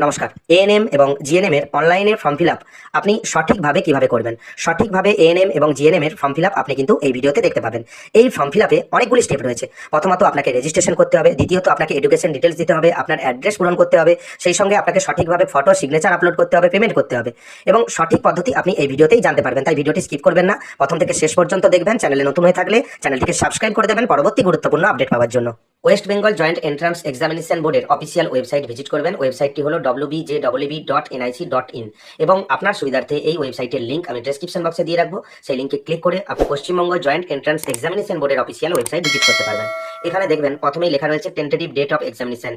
নমস্কার। এএনএম এবং জিএনএম এর অনলাইনে ফর্ম ফিল আপ আপনি সঠিকভাবে কিভাবে করবেন, সঠিকভাবে এএনএম এবং জিএনএম এর ফর্ম ফিল আপ আপনি কিন্তু এই ভিডিওতে দেখতে পাবেন। এই ফর্ম ফিল আপে অনেকগুলি স্টেপ রয়েছে। প্রথমত আপনাকে রেজিস্ট্রেশন করতে হবে, দ্বিতীয়ত আপনাকে এডুকেশন ডিটেলস দিতে হবে, আপনার অ্যাড্রেস পূরণ করতে হবে, সেই সঙ্গে আপনাকে সঠিকভাবে ফটো সিগনেচার আপলোড করতে হবে, পেমেন্ট করতে হবে এবং সঠিক পদ্ধতি আপনি এই ভিডিওতেই জানতে পারবেন। তাই ভিডিওটি স্কিপ করবেন না, প্রথম থেকে শেষ পর্যন্ত দেখবেন। চ্যানেলে নতুন হয়ে থাকলে চ্যানেলটিকে সাবস্ক্রাইব করে দেবেন পরবর্তী গুরুত্বপূর্ণ আপডেট পাওয়ার জন্য। West Bengal joint entrance examination বোর্ডের অফিসিয়াল ওয়েবসাইট ভিজিট করবেন। ওয়েবসাইটটি হলো wbjwb.nic.in এবং আপনার সুবিধার্থে এই ওয়েবসাইটের লিঙ্ক আমি ডেসক্রিপশন বক্সে দিয়ে রাখবো। সেই লিঙ্কে ক্লিক করে আপনি পশ্চিমবঙ্গ জয়েন্ট এন্ট্রান্স এক্সামিনেশন বোর্ডের অফিসিয়াল ওয়েবসাইট ভিজিট করতে পারবেন। এখানে দেখবেন প্রথমেই লেখা রয়েছে টেন্টেটিভ ডেট অফ এক্সামিনেশন।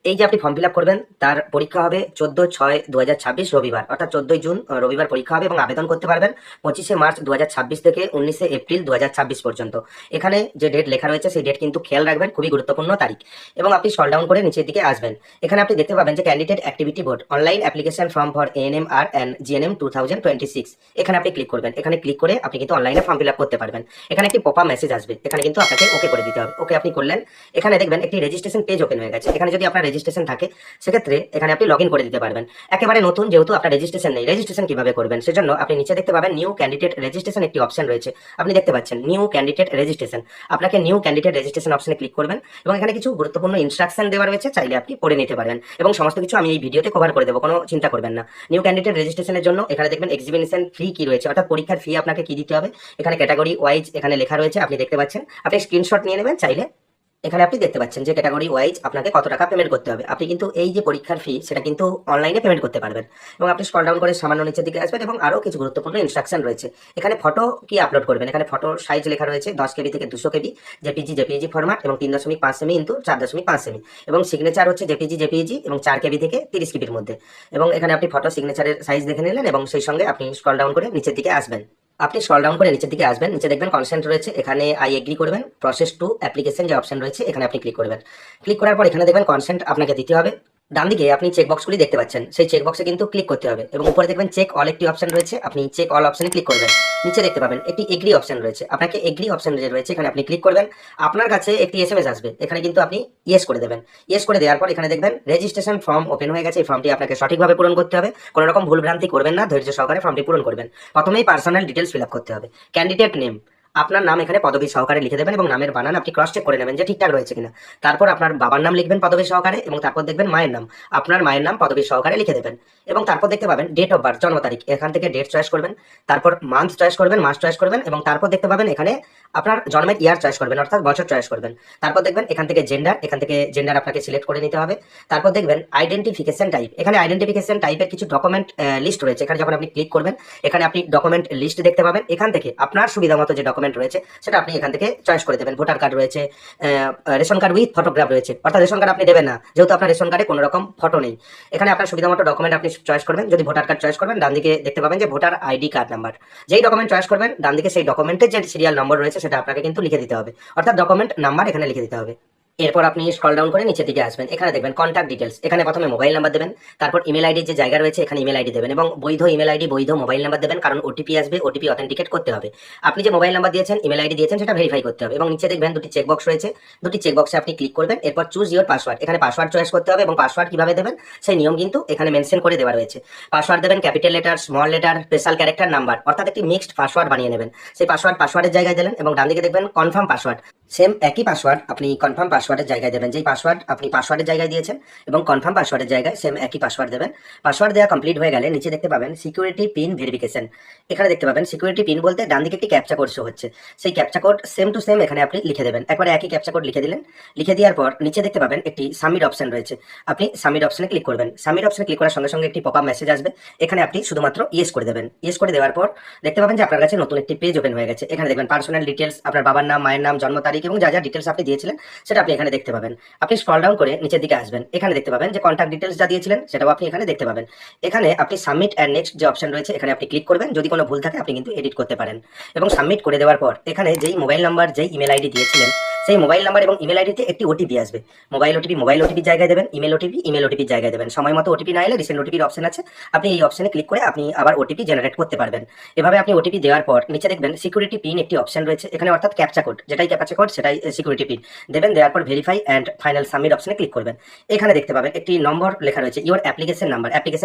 এই যে আপনি ফর্ম ফিল আপ করবেন তার পরীক্ষা হবে 14/6/2026 রবিবার, অর্থাৎ 14 জুন রবিবার পরীক্ষা হবে এবং আবেদন করতে পারবেন 25 মার্চ 2026 থেকে 19 এপ্রিল 2026 পর্যন্ত। এখানে যে ডেট লেখা রয়েছে সেই ডেট কিন্তু খেয়াল রাখবেন, খুবই গুরুত্বপূর্ণ তারিখ। এবং আপনি স্ক্রল ডাউন করে নিচের দিকে আসবেন। এখানে আপনি দেখতে পাবেন যে candidate activity board online application form for ANMR and GNM 2026। এখানে আপনি ক্লিক করবেন। এখানে ক্লিক করে আপনি কিন্তু অনলাইনে ফর্ম ফিল আপ করতে পারবেন। এখানে একটি পপ আপ মেসেজ আসবে, এখানে কিন্তু আপনাকে ওকে করে দিতে হবে। ওকে আপনি করলেন। এখানে দেখবেন একটি রেজিস্ট্রেশন পেজ ওপেন হয়ে গেছে। এখানে যদি আপনার রেজিস্ট্রেশন থাকে সেক্ষেত্রে এখানে আপনি লগ ইন করে দিতে পারবেন। একেবারে নতুন যেহেতু আপনার রেজিস্ট্রেশন নেই, রেজিস্ট্রেশন কিভাবে করবেন সেজন্য আপনি নিচে দেখতে পাবেন নিউ ক্যান্ডিডেট রেজিস্ট্রেশন একটি অপশন রয়েছে। আপনি দেখতে পাচ্ছেন নিউ ক্যান্ডিডেট রেজিস্ট্রেশন। আপনাকে নিউ ক্যান্ডিডেট রেজিস্ট্রেশন অপশনে ক্লিক করবেন এবং এখানে কিছু গুরুত্বপূর্ণ ইনস্ট্রাকশন দেওয়া রয়েছে, চাইলে আপনি পড়ে নিতে পারেন এবং সমস্ত কিছু আমি এই ভিডিওতে কভার করে দেবো, কোনো চিন্তা করবেন না। নিউ ক্যান্ডিডেট রেজিস্ট্রেশনের জন্য এখানে দেখবেন এক্সামিনেশন ফি কি রয়েছে, অর্থাৎ পরীক্ষার ফি আপনাকে কি দিতে হবে। এখানে ক্যাটাগরি ওয়াইজ এখানে লেখা রয়েছে, আপনি দেখতে পাচ্ছেন। আপনি স্ক্রিনশট নিয়ে নেবেন চাইলে। এখানে আপনি দেখতে পাচ্ছেন যে ক্যাটাগরি ওয়াইজ আপনাকে কত টাকা পেমেন্ট করতে হবে। আপনি কিন্তু এই যে পরীক্ষার ফি সেটা কিন্তু অনলাইনে পেমেন্ট করতে পারবেন এবং আপনি স্ক্রল ডাউন করে সামান্য নিচের দিকে আসবেন এবং আরও কিছু গুরুত্বপূর্ণ ইনস্ট্রাকশন রয়েছে। এখানে ফটো কি আপলোড করবেন, এখানে ফটো সাইজ লেখা রয়েছে 10 কেবি থেকে 200 কেবি, জেপিজি ফরম্যাট এবং 3.5 সেমি ইন্টু 4.5 সেমি এবং সিগনেচার হচ্ছে জেপিজি এবং 4 কেবি থেকে 30 কেবির মধ্যে। এবং এখানে আপনি ফটো সিগনেচারের সাইজ দেখে নিলেন এবং সেই সঙ্গে আপনি স্ক্রল ডাউন করে নিচের দিকে আসবেন। আপনি স্ক্রল ডাউন করে নিচের দিকে আসবেন, নিচে দেখবেন কনসেন্ট রয়েছে, এখানে আই এগ্রি করবেন। প্রসেস টু অ্যাপ্লিকেশন যে অপশন রয়েছে এখানে আপনি ক্লিক করবেন। ক্লিক করার পর এখানে দেখবেন কনসেন্ট আপনাকে দিতে হবে। ডান দিকে আপনি চেক বক্সগুলি দেখতে পাচ্ছেন, সেই চেক বক্সে কিন্তু ক্লিক করতে হবে এবং উপরে দেখবেন চেক অল একটি অপশন রয়েছে, আপনি চেক অল অপশনে ক্লিক করবেন। নিচে দেখতে পাবেন একটি এগ্রি অপশন রয়েছে, আপনাকে এগ্রি অপশন যে রয়েছে এখানে আপনি ক্লিক করবেন। আপনার কাছে একটি এসএমএস আসবে, এখানে কিন্তু আপনি ইয়েস করে দেবেন। ইয়েস করে দেওয়ার পর এখানে দেখবেন রেজিস্ট্রেশন ফর্ম ওপেন হয়ে গেছে। এই ফর্মটি আপনাকে সঠিকভাবে পূরণ করতে হবে, কোনো রকম ভুলভ্রান্তি করবেন না, ধৈর্য সহকারে ফর্মটি পূরণ করবেন। প্রথমেই পার্সোনাল ডিটেলস ফিল আপ করতে হবে। ক্যান্ডিডেট নেম, আপনার নাম এখানে পদবী সহকারে লিখে দেবেন এবং নামের বানান আপনি ক্রস চেক করে নেবেন যে ঠিকঠাক রয়েছে কিনা। তারপর আপনার বাবার নাম লিখবেন পদবী সহকারে এবং তারপর দেখবেন মায়ের নাম, আপনার মায়ের নাম পদবী সহকারে লিখে দেবেন এবং তারপর দেখতে পাবেন ডেট অফ বার্থ, জন্ম তারিখ, এখান থেকে ডেট চয়েস করবেন, তারপর মান্থ চয়েস করবেন, মাস চয়েস করবেন এবং তারপর দেখতে পাবেন এখানে আপনার জন্মের ইয়ার চয়েস করবেন, অর্থাৎ বছর চয়েস করবেন। তারপর দেখবেন এখান থেকে জেন্ডার, এখান থেকে জেন্ডার আপনাকে সিলেক্ট করে নিতে হবে। তারপর দেখবেন আইডেন্টিফিকেশন টাইপ, এখানে আইডেন্টিফিকেশন টাইপের কিছু ডকুমেন্ট লিস্ট রয়েছে। এখানে যখন আপনি ক্লিক করবেন এখানে আপনি ডকুমেন্ট লিস্ট দেখতে পাবেন। এখান থেকে আপনার সুবিধা মতো যে ডকুমেন্ট রয়েছে সেটা আপনি এখান থেকে চয়েস করে দেবেন। ভোটার কার্ড রয়েছে, রেশন কার্ড উইথ ফটোগ্রাফ রয়েছে, অর্থাৎ রেশন কার্ড আপনি দেবেন না যেহেতু আপনার রেশন কার্ডে কোনো রকম ফটো নেই। এখানে আপনার সুবিধা মতো ডকুমেন্ট আপনি চয়েস করবেন। যদি ভোটার কার্ড চয়েস করবেন ডান দিকে দেখতে পাবেন যে ভোটার আইডি কার্ড নাম্বার, যেই ডকুমেন্ট চয়েস করবেন ডান দিকে সেই ডকুমেন্টের যে সিরিয়াল নম্বর রয়েছে সেটা আপনাকে কিন্তু লিখে দিতে হবে, অর্থাৎ ডকুমেন্ট নাম্বার এখানে লিখে দিতে হবে। এরপর আপনি স্ক্রল ডাউন করে নিচের দিকে আসবেন, এখানে দেখবেন কন্ট্যাক্ট ডিটেলস, এখানে প্রথমে মোবাইল নাম্বার দেবেন, তারপর ইমেল আইডির যে জায়গা রয়েছে এখানে ইমেল আইডি দেবেন এবং বৈধ ইমেল আইডি বৈধ মোবাইল নাম্বার দেবেন, কারণ ওটিপি আসবে, ওটিপি অথেন্টিকেট করতে হবে। আপনি যে মোবাইল নাম্বার দিয়েছেন ইমেল আইডি দিয়েছেন সেটা ভেরিফাই করতে হবে এবং নিচে দেখবেন দুটি চেক বক্স রয়েছে, দুটি চেক বক্সে আপনি ক্লিক করবেন। এরপর চুজ ইওর পাসওয়ার্ড, এখানে পাসওয়ার্ড চয়েস করতে হবে এবং পাসওয়ার্ড কিভাবে দেবেন সেই নিয়ম কিন্তু এখানে মেনশন করে দেওয়া রয়েছে। পাসওয়ার্ড দেবেন capital letter, small letter, special character, number, অর্থাৎ একটি মিক্সড পাসওয়ার্ড বানিয়ে নেবেন। সেই পাসওয়ার্ডের জায়গায় দিলেন এবং ডান দিকে দেখবেন কনফার্ম পাসওয়ার্ড, সেম একই পাসওয়ার্ড আপনি কনফার্ম পাসওয়ার্ডের জায়গায় দেবেন। যেই পাসওয়ার্ড আপনি পাসওয়ার্ডের জায়গায় দিয়েছেন এবং কনফার্ম পাসওয়ার্ডের জায়গায় সেম একই পাসওয়ার্ড দেবেন। পাসওয়ার্ড দেওয়া কমপ্লিট হয়ে গেলে নিচে দেখতে পাবেন সিকিউরিটি পিন ভেরিফিকেশন, এখানে দেখতে পাবেন সিকিউরিটি পিন বলতে ডান দিকে একটি ক্যাপচা কোড শো হচ্ছে, সেই captcha code same to same এখানে আপনি লিখে দেবেন। একবারে একই ক্যাপচা কোড লিখে দিলেন। লিখে দেওয়ার পর নিচে দেখতে পাবেন একটি সাবমিট অপশন রয়েছে, আপনি সাবমিট অপশনে ক্লিক করবেন। সাবমিট অপশনে ক্লিক করার সঙ্গে সঙ্গে একটি পপ আপ মেসেজ আসবে, এখানে আপনি শুধুমাত্র ইয়েস করে দেবেন। ইয়েস করে দেওয়ার পর দেখতে পাবেন যে আপনার কাছে নতুন একটি পেজ ওপেন হয়ে গেছে। এখানে দেখবেন পার্সোনাল ডিটেলস, আপনার বাবার নাম, মায়ের নাম, জন্ম তারিখ এবং যা যা ডিটেলস আপনি দিয়েছিলেন সেটা আপনি এখানে দেখতে পাবেন। আপনি স্ক্রল ডাউন করে নিচের দিকে আসবেন, এখানে দেখতে পাবেন যে কন্ট্যাক্ট ডিটেলস যা দিয়েছিলেন সেটাও আপনি এখানে দেখতে পাবেন। এখানে আপনি সাবমিট অ্যান্ড নেক্সট যে অপশন রয়েছে এখানে আপনি ক্লিক করবেন, যদি কোনো ভুল থাকে আপনি কিন্তু এডিট করতে পারেন এবং সাবমিট করে দেওয়ার পর এখানে যেই মোবাইল নাম্বার যেই ইমেল আইডি দিয়েছিলেন সেই মোবাইল নাম্বার এবং ইমেল আইডিতে একটি ওটিপি আসবে। মোবাইল ওটিপির জায়গায় দেবেন, ইমেল ওটিপির জায়গায় দেবেন। সময় মতো ওটিপি না এলে রিসেন্ট ওটিপির অপশন আছে, আপনি এই অপশনে ক্লিক করে আপনি আবার ওটিপি জেনারেট করতে পারবেন। এভাবে আপনি ওটিপি দেওয়ার পর নিচে দেখবেন সিকিউরিটি পিন একটি অপশন রয়েছে এখানে, অর্থাৎ ক্যাপচা কোড, যেটাই ক্যাপচা কোড সেটাই সিকিউরিটি পিন দেবেন। দেওয়ার পর ভেরিফাই অ্যান্ড ফাইনাল সাবমিট অপশনে ক্লিক করবেন। এখানে দেখতে পাবেন একটি নম্বর লেখা রয়েছে, ইওর অ্যাপ্লিকেশন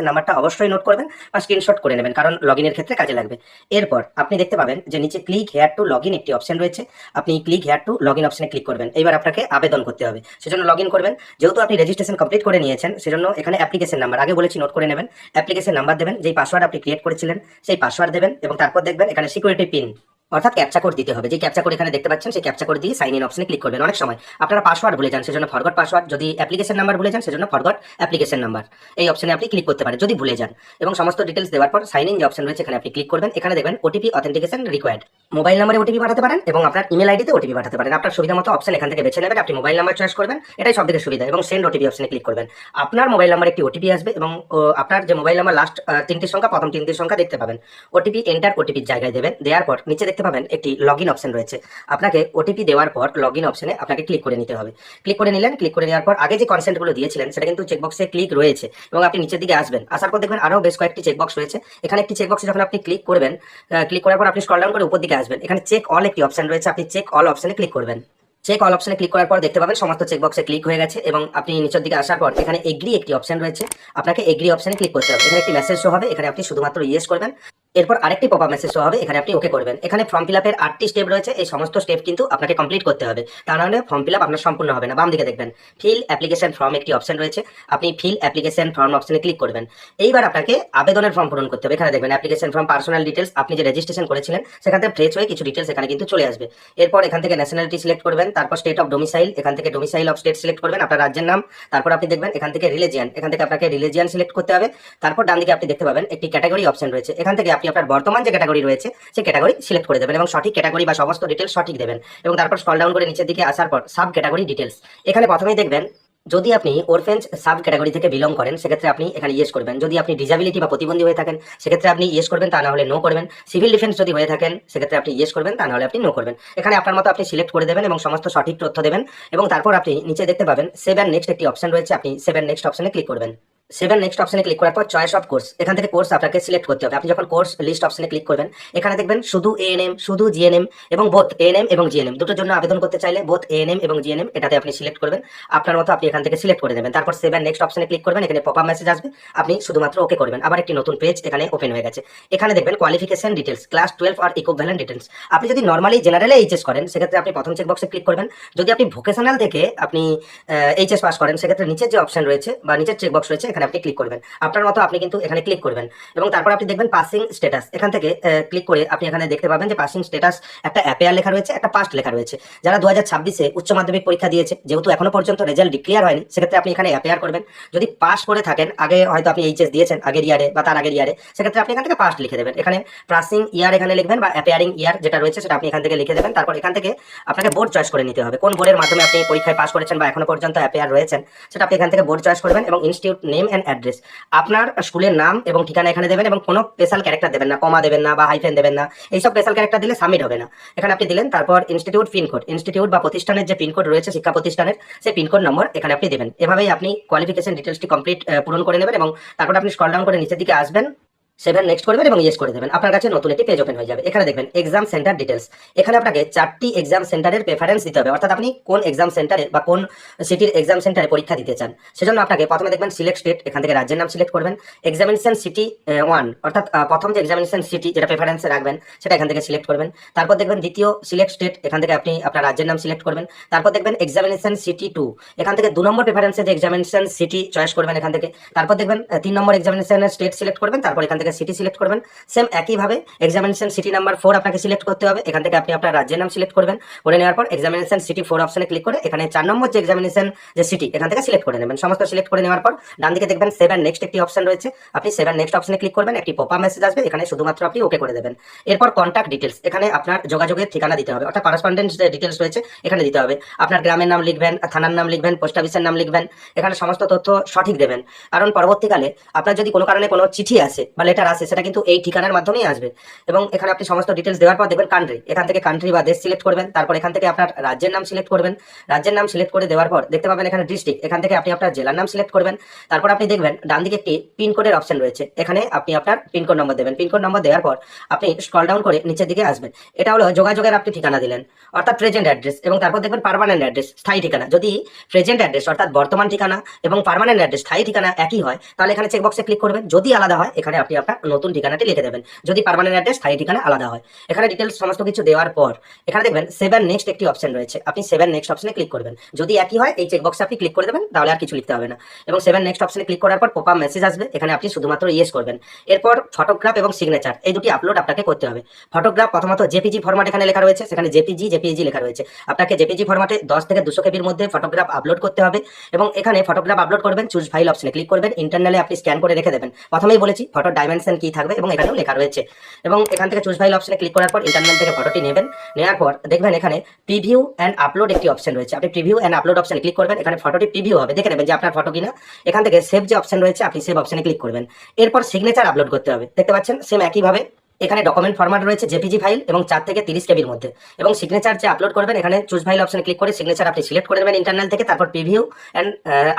নাম্বারটা অবশ্যই নোট করবেন বা স্ক্রিনশট করে নেবেন, কারণ লগইনের ক্ষেত্রে কাজে লাগবে। এরপর আপনি দেখতে পাবেন যে নিচে ক্লিক হেয়ার টু লগইন একটি অপশন রয়েছে, আপনি ক্লিক হেয়ার টু লগইন অপশনে ক্লিক করবেন। এবার আপনাকে আবেদন করতে হবে, সেজন্য লগইন করবেন। যেহেতু আপনি রেজিস্ট্রেশন কমপ্লিট করে নিয়েছেন, সেজন্য এখানে অ্যাপ্লিকেশন নাম্বার, আগে বলেছি নোট করে নেবেন, অ্যাপ্লিকেশন নাম্বার দেবেন, যেই পাসওয়ার্ড আপনি ক্রিয়েট করেছিলেন সেই পাসওয়ার্ড দেবেন, এবং তারপর দেখবেন এখানে সিকিউরিটি পিন অর্থাৎ ক্যাপচা কোড দিতে হবে। যে ক্যাপচা কোড এখানে দেখতে পাচ্ছেন সেই ক্যাপচা কোড দিয়ে সাইন ইন অপশনে ক্লিক করবেন। অনেক সময় আপনারা পাসওয়ার্ড ভুলে যান, সেজন্য ফরগট পাসওয়ার্ড, যদি অ্যাপ্লিকেশন নাম্বার ভুলে যান সেজন্য ফরগট অ্যাপ্লিকেশন নাম্বার, এই অপশনে আপনি ক্লিক করতে পারেন যদি ভুলে যান। এবং সমস্ত ডিটেলস দেওয়ার পর সাইন ইন যে অপশন রয়েছে এখানে আপনি ক্লিক করবেন। এখানে দেখবেন ওটিপি অথেন্টিকেশন রিকোয়ার্ড, মোবাইল নাম্বারে ওটিপি পাঠাতে পারেন এবং আপনার ইমেল আইডিতে ওটিপি পাঠাতে পারেন। আপনার সুবিধা মতো অপশন এখান থেকে বেছে নেবেন, আপনি মোবাইল নাম্বার চয়েস করবেন, এটাই সবথেকে সুবিধা, এবং সেন্ড ওটিপি অপশনে ক্লিক করবেন। আপনার মোবাইল নাম্বার একটি ওটিপি আসবে এবং আপনার যে মোবাইল নাম্বার লাস্ট তিনটি সংখ্যা, প্রথম তিনটি সংখ্যা দেখতে পাবেন, ওটিপি এন্টার ওটিপির জায়গায় দেবেন। দেওয়ার পর নিচে দেখতে পাবেন একটি লগইন অপশন রয়েছে, আপনাকে ওটিপি দেওয়ার পর লগইন অপশনে আপনাকে ক্লিক করে নিতে হবে। ক্লিক করে নিলেন, ক্লিক করে নেওয়ার পর আগে যে কনসেন্টগুলো দিয়েছিলেন সেটা কিন্তু চেকবক্সে ক্লিক রয়েছে, এবং আপনি নিচের দিকে আসবেন, আসার পর দেখবেন আরও বেশ কয়েকটি চেকবক্স রয়েছে। এখানে একটি চেকবক্সে যখন আপনি ক্লিক করবেন, ক্লিক করার পর আপনি স্ক্রল ডাউন করে উপর দিকে আসবেন, এখানে চেক অল একটি অপশন রয়েছে, আপনি চেক অল অপশনে ক্লিক করবেন। চেক অল অপশনে ক্লিক করার পর দেখতে পাবেন সমস্ত চেকবক্সে ক্লিক হয়ে গেছে, এবং আপনি নিচের দিকে আসার পর এখানে এগ্রি একটি অপশন রয়েছে, আপনাকে এগ্রি অপশনে ক্লিক করতে হবে। এখানে একটি মেসেজ শো হবে, এখানে আপনি শুধুমাত্র ইয়েস করবেন। এরপর আরেকটি পপআপ মেসেজ শো হবে, এখানে আপনি ওকে করবেন। এখানে ফর্ম ফিল আপের 8টি স্টেপ রয়েছে, এই সমস্ত স্টেপ কিন্তু আপনাকে কমপ্লিট করতে হবে, তা নাহলে ফর্ম ফিল আপ আপনার সম্পূর্ণ হবে না। বাম দিকে দেখবেন ফিল অ্যাপ্লিকেশন ফর্ম একটি অপশন রয়েছে, আপনি ফিল অ্যাপ্লিকেশন ফর্ম অপশনে ক্লিক করবেন। এইবার আপনাকে আবেদনের ফর্ম পূরণ করতে হবে। এখানে দেখবেন অ্যাপ্লিকেশন ফর্ম, পার্সোনাল ডিটেলস, আপনি যে রেজিস্ট্রেশন করেছিলেন সেখান থেকে ফ্রেশ হয়ে কিছু ডিটেলস এখানে কিন্তু চলে আসবে। এরপর এখান থেকে ন্যাশনালিটি সিলেক্ট করবেন, তারপর স্টেট অফ ডোমিসাইল, এখান থেকে ডোমিসাইল অফ স্টেট সিলেক্ট করবেন, আপনার রাজ্যের নাম। তারপর আপনি দেখবেন এখান থেকে রিলিজিয়ান, এখান থেকে আপনাকে রিলিজিয়ান সিলেক্ট করতে হবে। তারপর ডান দিকে আপনি দেখতে পাবেন একটি ক্যাটাগরি অপশন রয়েছে, এখান থেকে আপনি আপনার বর্তমান যে ক্যাটাগরি রয়েছে সেই ক্যাটাগরি সিলেক্ট করে দেবেন, এবং সঠিক ক্যাটাগরি বা সমস্ত ডিটেলস সঠিক দেবেন। এবং তারপর স্ক্রল ডাউন করে নিচের দিকে আসার পর সাব ক্যাটাগরি ডিটেলস, এখানে প্রথমেই দেখবেন যদি আপনি অরফেন্স সাব ক্যাটাগরি থেকে বিলং করেন সেক্ষেত্রে আপনি এখানে ইয়েস করবেন। যদি আপনি ডিসেবিলিটি বা প্রতিবন্ধী হয়ে থাকেন সেক্ষেত্রে আপনি ইয়েস করবেন, তা না হলে নো করবেন। সিভিল ডিফেন্স যদি হয়ে থাকেন সেক্ষেত্রে আপনি ইয়েস করবেন, তা না হলে আপনি নো করবেন। এখানে আপনার মতো আপনি সিলেক্ট করে দেবেন এবং সমস্ত সঠিক তথ্য দেবেন, এবং তারপর আপনি নিচে দেখতে পাবেন সেভ অ্যান্ড নেক্সট একটি অপশন রয়েছে, আপনি সেভ অ্যান্ড নেক্সট অপশনে ক্লিক করবেন। সেভ অ্যান্ড নেক্সট অপশনে ক্লিক করার পর চয়েস অফ কোর্স, এখান থেকে কোর্স আপনাকে সিলেক্ট করতে হবে। আপনি যখন কোর্স লিস্ট অপশনে ক্লিক করবেন এখানে দেখবেন শুধু এএনএম, শুধু জিএনএম এবং বোথ এএনএম এবং জিএনএম দুটোর জন্য আবেদন করতে চাইলে বোথ এএনএম এবং জিএনএম এটাতে আপনি সিলেক্ট করবেন, আপনার মতো আপনি এখান থেকে সিলেক্ট করে দেবেন। তারপর সেভ অ্যান্ড নেক্সট অপশনে ক্লিক করবেন, এখানে পপআপ মেসেজ আসবে, আপনি শুধুমাত্র ওকে করবেন। আবার একটি নতুন পেজ এখানে ওপেন হয়ে গেছে। এখানে দেখবেন কোয়ালিফিকেশন ডিটেলস, ক্লাস 12 আর ইকুইভ্যালেন্ট ডিটেলস। আপনি যদি নর্মালি জেনারেলে এইচএস করেন সেক্ষেত্রে আপনি প্রথম চেকবক্সে ক্লিক করবেন। যদি আপনি ভোকেশনাল থেকে আপনি এইচএস পাস করেন সেক্ষেত্রে নিচের যে অপশন রয়েছে বা নিচের চেকবক্স রয়েছে এখানে আপনি ক্লিক করবেন, আপনার মতো আপনি কিন্তু এখানে ক্লিক করবেন। এবং তারপর আপনি দেখবেন পাসিং স্ট্যাটাস, এখান থেকে ক্লিক করে আপনি এখানে দেখতে পাবেন যে পাসিং স্ট্যাটাস একটা অ্যাপেয়ার লেখা রয়েছে, একটা পাস্ট লেখা রয়েছে। যারা 2026-এ উচ্চ মাধ্যমিক পরীক্ষা দিয়েছে, যেহেতু এখনো পর্যন্ত রেজাল্ট ডিক্লেয়ার হয়নি সেক্ষেত্রে আপনি এখানে অ্যাপেয়ার করবেন। যদি পাস করে থাকেন, আগে হয়তো আপনি এইচএস দিয়েছেন আগের ইয়ারে বা তার আগের ইয়ারে, সেক্ষেত্রে আপনি এখান থেকে পাস্ট লিখে দেবেন। এখানে পাসিং ইয়ার এখানে লিখবেন বা অ্যাপেয়ারিং ইয়ার যেটা রয়েছে সেটা আপনি এখান থেকে লিখে দেবেন। তারপর এখান থেকে আপনাকে বোর্ড চয়েস করে নিতে হবে, কোন বোর্ডের মাধ্যমে আপনি পরীক্ষায় পাস করেছেন বা এখনো পর্যন্ত অ্যাপেয়ার রয়েছেন সেটা আপনি এখান থেকে বোর্ড চয়েস করবেন। এবং ইনস্টিটিউট নেম অ্যান্ড অ্যাড্রেস, আপনার স্কুলের নাম এবং ঠিকানা এখানে দেবেন, এবং কোনো স্পেশাল ক্যারেক্টার দেবেন না, কমা দেবেন না বা হাইফেন দেবেন না, এইসব স্পেশাল ক্যারেক্টার দিলে সাবমিট হবে না। এখানে আপনি দিলেন। তারপর ইনস্টিটিউট পিনকোড, ইনস্টিটিউট বা প্রতিষ্ঠানের যে পিনকোড রয়েছে শিক্ষা প্রতিষ্ঠানের সেই পিনকোড নম্বর এখানে আপনি দেবেন। এভাবেই আপনি কোয়ালিফিকেশন ডিটেলসটি কমপ্লিট পূরণ করে নেবেন, এবং তারপর আপনি স্ক্রল ডাউন করে নিচের দিকে আসবেন, সেভেন নেক্সট করবেন এবং ইয়েস করে দেবেন। আপনার কাছে নতুন একটি পেজ ওপেন হয়ে যাবে। এখানে দেখবেন এক্সাম সেন্টার ডিটেলস, এখানে আপনাকে 4টি এক্সাম সেন্টারের প্রেফারেন্স দিতে হবে, অর্থাৎ আপনি কোন এক্সাম সেন্টারে বা কোন সিটির এক্সাম সেন্টারে পরীক্ষা দিতে চান। সেজন্য আপনাকে প্রথমে দেখবেন সিলেক্ট স্টেট, এখান থেকে রাজ্যের নাম সিলেক্ট করবেন। এক্সামিনেশন সিটি 1, অর্থাৎ প্রথম যে এক্সামিনেশন সিটি যেটা প্রেফারেন্সে রাখবেন সেটা এখান থেকে সিলেক্ট করবেন। তারপর দেখবেন দ্বিতীয় সিলেক্ট স্টেট, এখান থেকে আপনি আপনার রাজ্যের নাম সিলেক্ট করবেন। তারপর দেখবেন এক্সামিনেশন সিটি 2, এখান থেকে 2 নম্বর প্রেফারেন্সে যে এক্সামিনেশন সিটি চয়েস করবেন এখান থেকে। তারপর দেখবেন 3 নম্বর এক্সামিনেশন স্টেট সিলেক্ট করবেন, তারপর এখান থেকে সিটি সিলেক্ট করবেন। সেম একইভাবে এক্সামিনেশন সিটি নাম্বার 4 আপনাকে সিলেক্ট করতে হবে, এখান থেকে আপনি আপনার রাজ্যের নাম সিলেক্ট করবেন। করে নেওয়ার পর এক্সামিনেশন সিটি 4 অপশনে ক্লিক করে এখানে 4 নম্বর যে এক্সামিনেশন যে সিটি এখান থেকে সিলেক্ট করে নেবেন। সমস্ত সিলেক্ট করে নেওয়ার পর ডান দিকে দেখবেন সেভ অ্যান্ড নেক্সট একটি অপশন রয়েছে, আপনি সেভ অ্যান্ড নেক্সট অপশনে ক্লিক করবেন। একটি পপআপ মেসেজ আসবে, এখানে শুধুমাত্র আপনি ওকে করে দেবেন। এরপর কন্ট্যাক্ট ডিটেলস, এখানে আপনার যোগাযোগের ঠিকানা দিতে হবে, অর্থাৎ করেসপন্ডেন্স যে ডিটেলস রয়েছে এখানে দিতে হবে। আপনার গ্রামের নাম লিখবেন, থানার নাম লিখবেন, পোস্ট অফিসের নাম লিখবেন, এখানে সমস্ত তথ্য সঠিক দেবেন। কারণ পরবর্তীকালে আপনার যদি কোনো কারণে কোনো চিঠি আসে বা লেটার লেটার আসে সেটা কিন্তু এই ঠিকানার মাধ্যমেই আসবে। এবং এখানে আপনি সমস্ত ডিটেলস দেওয়ার পর দেখবেন কান্ট্রি, এখান থেকে কান্ট্রি বা দেশ সিলেক্ট করবেন, তারপর এখান থেকে আপনার রাজ্যের নাম সিলেক্ট করবেন, রাজ্যের নাম সিলেক্ট করে দেওয়ার পর দেখতে পাবেন এখানে ডিস্ট্রিক্ট, এখান থেকে আপনি আপনার জেলার নাম সিলেক্ট করবেন। তারপর আপনি দেখবেন ডান দিকে একটি পিনকোডের অপশন রয়েছে, এখানে আপনি আপনার পিনকোড নম্বর দেবেন। পিনকোড নম্বর দেওয়ার পর আপনি স্ক্রল ডাউন করে নিচের দিকে আসবেন, এটা হলো যোগাযোগের আপনি ঠিকানা দিলেন অর্থাৎ প্রেজেন্ট অ্যাড্রেস, এবং তারপর দেখবেন পার্মানেন্ট অ্যাড্রেস, স্থায়ী ঠিকানা। যদি প্রেজেন্ট অ্যাড্রেস অর্থাৎ বর্তমান ঠিকানা এবং পার্মানেন্ট অ্যাড্রেস স্থায়ী ঠিকানা একই হয় তাহলে এখানে চেকবক্সে ক্লিক করবেন। যদি আলাদা হয় এখানে আপনি আপনার নতুন ঠিকানাটি লিখে দেবেন, যদি পার্মানেন্ট অ্যাড্রেস স্থায়ী ঠিকানা আলাদা হয়। এখানে ডিটেলস সমস্ত কিছু দেওয়ার পর এখানে দেখবেন সেভ এন্ড নেক্সট একটি অপশন রয়েছে, আপনি সেভ এন্ড নেক্সট অপশনে ক্লিক করবেন। যদি একই হয় এই চেকবক্সে আপনি ক্লিক করে দেবেন, তাহলে আর কিছু লিখতে হবে না। এবং সেভ এন্ড নেক্সট অপশনে ক্লিক করার পর পপআপ মেসেজ আসবে, এখানে আপনি শুধুমাত্র ইয়েস করবেন। এরপর ফটোগ্রাফ এবং সিগনেচার এই দুটি আপলোড আপনাকে করতে হবে। ফটোগ্রাফ প্রথমত জেপিজি ফরম্যাট এখানে লেখা রয়েছে, সেখানে জেপিজি লেখা রয়েছে, আপনাকে জেপিজি ফরম্যাটে 10 থেকে 200 কেবির মধ্যে ফটোগ্রাফ আপলোড করতে হবে। এবং এখানে ফটোগ্রাফ আপলোড করবেন, চুজ ফাইল অপশনে ক্লিক করবেন, ইন্টারনালে আপনি স্ক্যান করে রেখে দেবেন। প্রথমেই বলেছি ফটোর ডাইমেনশন কি থাকবে এবং এখানেও লেখা রয়েছে। এবং এখান থেকে চুজ ফাইল অপশনে ক্লিক করার পর ইন্টারনাল থেকে ফটোটি নেবেন, নেওয়ার পর দেখবেন এখানে প্রিভিউ অ্যান্ড আপলোড একটি অপশন রয়েছে, আপনি প্রিভিউ অ্যান্ড আপলোড অপশনে ক্লিক করবেন, এখানে ফটোটি প্রিভিউ হবে, দেখে নেবেন যে আপনার ফটো কিনা। এখান থেকে সেভ যে অপশন রয়েছে আপনি সেভ অপশনে ক্লিক করবেন। এরপর সিগনেচার আপলোড করতে হবে, দেখতে পাচ্ছেন সেম একইভাবে এখানে ডকুমেন্ট ফরম্যাট রয়েছে জেপিজি ফাইল এবং 4 থেকে 30 কেবির মধ্যে। এবং সিগনেচার যে আপলোড করবেন এখানে চুজ ফাইল অপশনে ক্লিক করে সিগনেচার আপনি সিলেক্ট করে দেবেন ইন্টারনাল থেকে, তারপর প্রিভিউ অ্যান্ড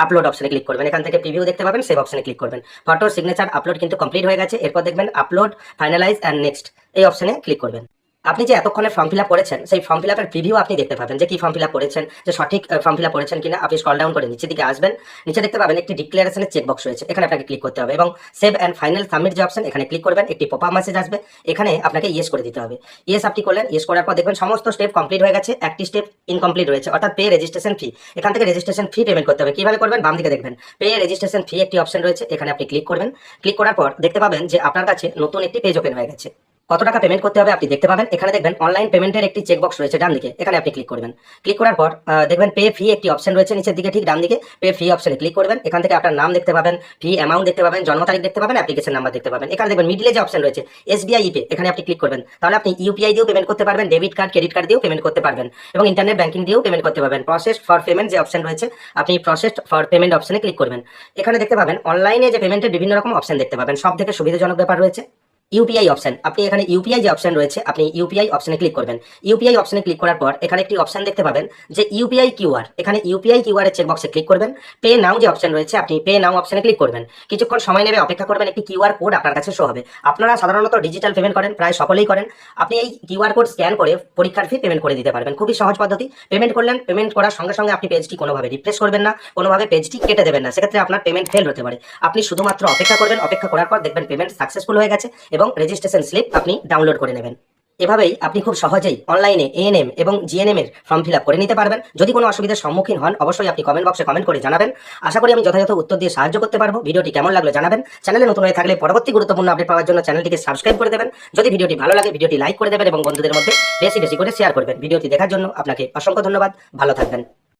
আপলোড অপশনে ক্লিক করবেন, এখান থেকে প্রিভিউ দেখতে পাবেন, সেভ অপশনে ক্লিক করবেন। ফটো সিগনেচার আপলোড কিন্তু কমপ্লিট হয়ে গেছে। এরপর দেখবেন আপলোড ফাইনালাইজ অ্যান্ড নেক্সট এই অপশনে ক্লিক করবেন। আপনি যে এতক্ষণে ফর্ম ফিল আপ করেছেন সেই ফর্ম ফিল আপের প্রিভিউ আপনি দেখতে পাবেন যে কি ফর্ম ফিল আপ করেছেন, যে সঠিক ফর্ম ফিল আপ করেছেন কিনা। আপনি স্ক্রল ডাউন করে নিচের দিকে আসবেন, নিচে দেখতে পাবেন একটি ডিক্লারেশনের চেকবক্স রয়েছে, এখানে আপনাকে ক্লিক করতে হবে এবং সেভ অ্যান্ড ফাইনাল সাবমিট যে অপশন এখানে ক্লিক করবেন। একটি পপআপ মেসেজ আসবে, এখানে আপনাকে ইয়েস করে দিতে হবে। ইয়েস আপনি করলেন, ইয়েস করার পর দেখবেন সমস্ত স্টেপ কমপ্লিট হয়ে গেছে, একটি স্টেপ ইনকমপ্লিট রয়েছে অর্থাৎ পে রেজিস্ট্রেশন ফি। এখান থেকে রেজিস্ট্রেশন ফি পেমেন্ট করতে হবে। কিভাবে করবেন, বাম দিকে দেখবেন পে রেজিস্ট্রেশন ফি একটি অপশন রয়েছে, এখানে আপনি ক্লিক করবেন। ক্লিক করার পর দেখতে পাবেন যে আপনার কাছে নতুন একটি পেজ ওপেন হয়ে গেছে। কত টাকা পেমেন্ট করতে হবে আপনি দেখতে পাবেন, এখানে দেখবেন অনলাইন পেমেন্টের একটি চেকবক্স রয়েছে ডান দিকে, এখানে আপনি ক্লিক করবেন। ক্লিক করার পর দেখবেন পে ফি একটি অপশন রয়েছে নিচের দিকে ঠিক ডান দিকে, পে ফি অপশনে ক্লিক করবেন। এখান থেকে আপনার নাম দেখতে পাবেন, ফি অ্যামাউন্ট দেখতে পাবেন, জন্ম তারিখ দেখতে পাবেন, অ্যাপ্লিকেশন নাম্বার দেখতে পাবেন। এখানে দেখবেন মিডিলে যে অপশন রয়েছে এসবিআই ইপে, এখানে আপনি ক্লিক করবেন, তাহলে আপনি ইউপিআই দিয়েও পেমেন্ট করতে পারবেন, ডেবিট কার্ড ক্রেডিট কার্ড দিয়েও পেমেন্ট করতে পারবেন এবং ইন্টারনেট ব্যাংকিং দিয়েও পেমেন্ট করতে পারবেন। প্রসেস ফর পেমেন্ট যে অপশন রয়েছে আপনি প্রসেস ফর পেমেন্ট অপশনে ক্লিক করবেন। এখানে দেখতে পাবেন অনলাইনে যে পেমেন্টের বিভিন্ন রকম অপশন দেখতে পাবেন, সব থেকে সুবিধাজনক ব্যাপার রয়েছে ইউপিআই অপশন। আপনি এখানে ইউপিআই যে অপশন রয়েছে আপনি ইউপিআই অপশনে ক্লিক করবেন। ইউপিআই অপশনে ক্লিক করার পর এখানে একটি অপশন দেখতে পাবেন যে ইউপিআই কিউআর, এখানে ইউপিআই কিউআর এর চেকবক্সে ক্লিক করবেন। পে নাও যে অপশন রয়েছে আপনি পে নাও অপশনে ক্লিক করবেন। কিছুক্ষণ সময় নেবে, অপেক্ষা করবেন, একটি কিউআর কোড আপনার কাছে শো হবে। আপনারা সাধারণত ডিজিটাল পেমেন্ট করেন, প্রায় সকলেই করেন। আপনি এই কিউআর কোড স্ক্যান করে পরীক্ষার ফি পেমেন্ট করে দিতে পারবেন, খুবই সহজ পদ্ধতি। পেমেন্ট করলেন, পেমেন্ট করার সঙ্গে সঙ্গে আপনি পেজটি কোনোভাবে রিফ্রেশ করবেন না, কোনোভাবে পেজটি কেটে দেবেন না, সেক্ষেত্রে আপনার পেমেন্ট ফেল হতে পারে। আপনি শুধুমাত্র অপেক্ষা করবেন, অপেক্ষা করার পর দেখবেন পেমেন্ট সাকসেসফুল হয়ে গেছে এবং রেজিস্ট্রেশন স্লিপ আপনি ডাউনলোড করে নেবেন। এভাবেই আপনি খুব সহজেই অনলাইনে এএনএম এবং জিএনএম এর ফর্ম ফিল আপ করে নিতে পারবেন। যদি কোনো অসুবিধার সম্মুখীন হন অবশ্যই আপনি কমেন্ট বক্সে কমেন্ট করে জানাবেন। আশা করি আমি যথাযথ উত্তর দিয়ে সাহায্য করতে পারবো। ভিডিওটি কেমন লাগলো জানাবেন। চ্যানেলে নতুন হয়ে থাকলে পরবর্তী গুরুত্বপূর্ণ আপডেট পাওয়ার জন্য চ্যানেলটিকে সাবস্ক্রাইব করে দেবেন। যদি ভিডিওটি ভালো লাগে ভিডিওটি লাইক করে দেবেন এবং বন্ধুদের মধ্যে বেশি বেশি করে শেয়ার করবেন। ভিডিওটি দেখার জন্য আপনাকে অসংখ্য ধন্যবাদ, ভালো থাকবেন।